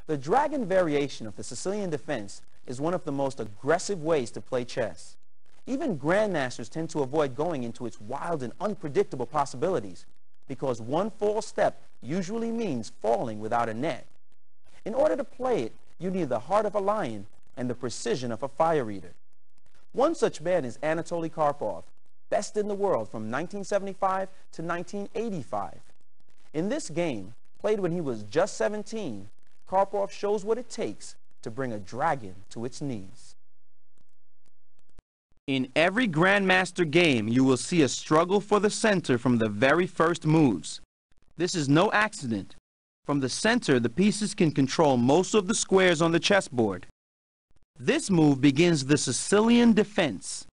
The dragon variation of the Sicilian defense is one of the most aggressive ways to play chess. Even grandmasters tend to avoid going into its wild and unpredictable possibilities because one false step usually means falling without a net. In order to play it, you need the heart of a lion and the precision of a fire eater. One such man is Anatoly Karpov, best in the world from 1975 to 1985. In this game, played when he was just 17, Karpov shows what it takes to bring a dragon to its knees. In every Grandmaster game, you will see a struggle for the center from the very first moves. This is no accident. From the center, the pieces can control most of the squares on the chessboard. This move begins the Sicilian defense.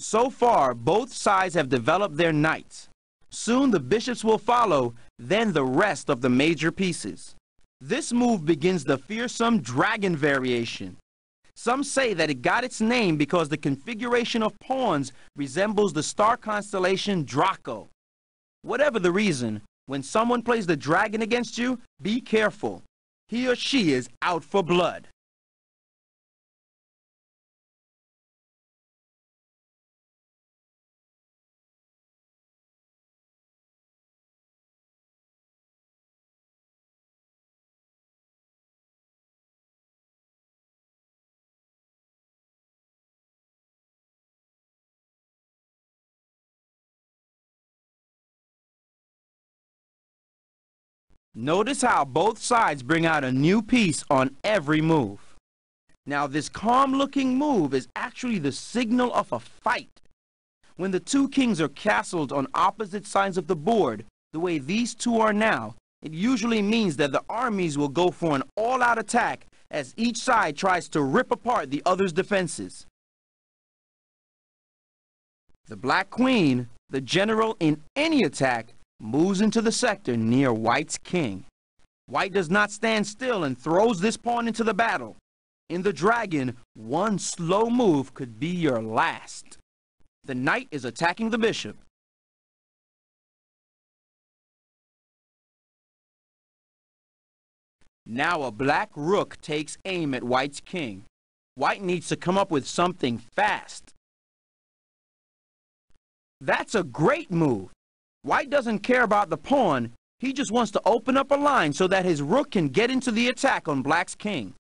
So far, both sides have developed their knights. Soon the bishops will follow, then the rest of the major pieces. This move begins the fearsome dragon variation. Some say that it got its name because the configuration of pawns resembles the star constellation Draco. Whatever the reason, when someone plays the dragon against you, be careful. He or she is out for blood. Notice how both sides bring out a new piece on every move. Now this calm-looking move is actually the signal of a fight. When the two kings are castled on opposite sides of the board, the way these two are now, it usually means that the armies will go for an all-out attack as each side tries to rip apart the other's defenses. The Black Queen, the general in any attack, moves into the sector near White's king. White does not stand still and throws this pawn into the battle. In the dragon, one slow move could be your last. The knight is attacking the bishop. Now a black rook takes aim at White's king. White needs to come up with something fast. That's a great move. White doesn't care about the pawn, he just wants to open up a line so that his rook can get into the attack on Black's king.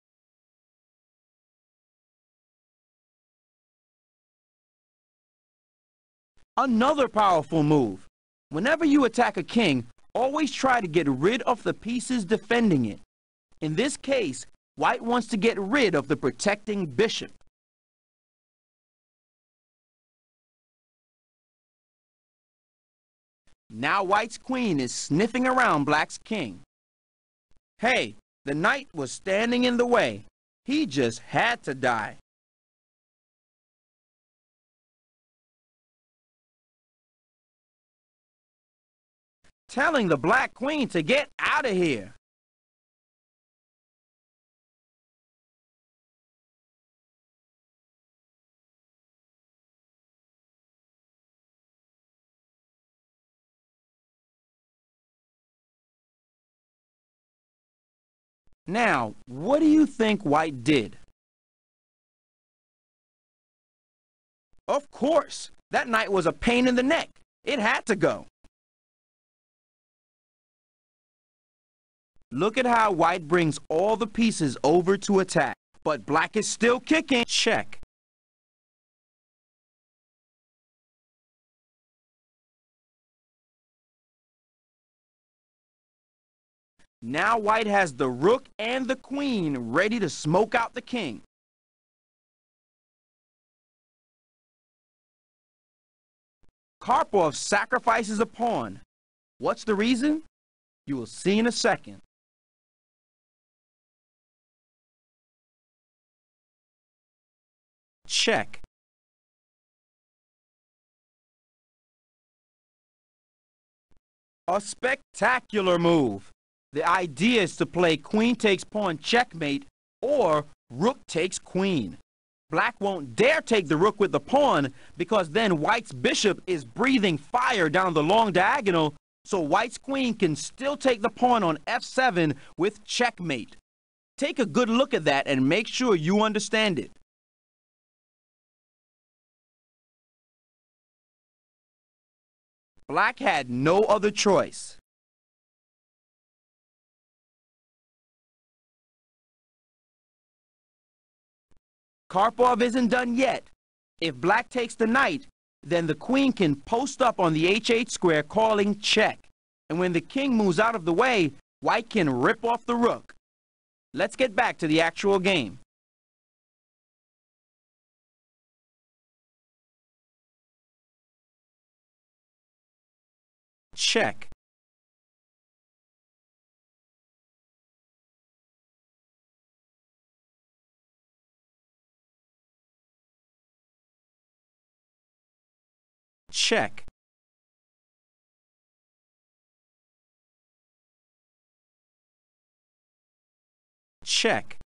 Another powerful move. Whenever you attack a king, always try to get rid of the pieces defending it. In this case, White wants to get rid of the protecting bishop. Now White's queen is sniffing around Black's king. Hey, the knight was standing in the way. He just had to die. Telling the Black Queen to get out of here. Now, what do you think White did? Of course, that knight was a pain in the neck. It had to go. Look at how White brings all the pieces over to attack, but Black is still kicking. Check. Now White has the rook and the queen ready to smoke out the king. Karpov sacrifices a pawn. What's the reason? You will see in a second. Check. A spectacular move. The idea is to play queen takes pawn checkmate or rook takes queen. Black won't dare take the rook with the pawn because then white's bishop is breathing fire down the long diagonal, so white's queen can still take the pawn on f7 with checkmate. Take a good look at that and make sure you understand it. Black had no other choice. Karpov isn't done yet. If black takes the knight, then the queen can post up on the h8 square calling check. And when the king moves out of the way, white can rip off the rook. Let's get back to the actual game. Check. Check. Check.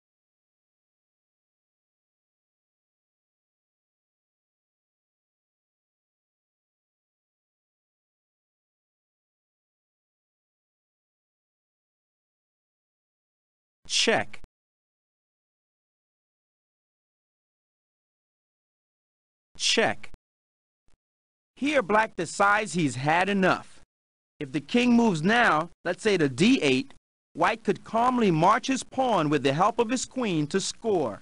Check. Check. Here black decides he's had enough. If the king moves now, let's say to d8, white could calmly march his pawn with the help of his queen to score.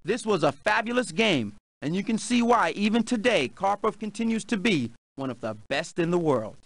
This was a fabulous game, and you can see why even today Karpov continues to be one of the best in the world.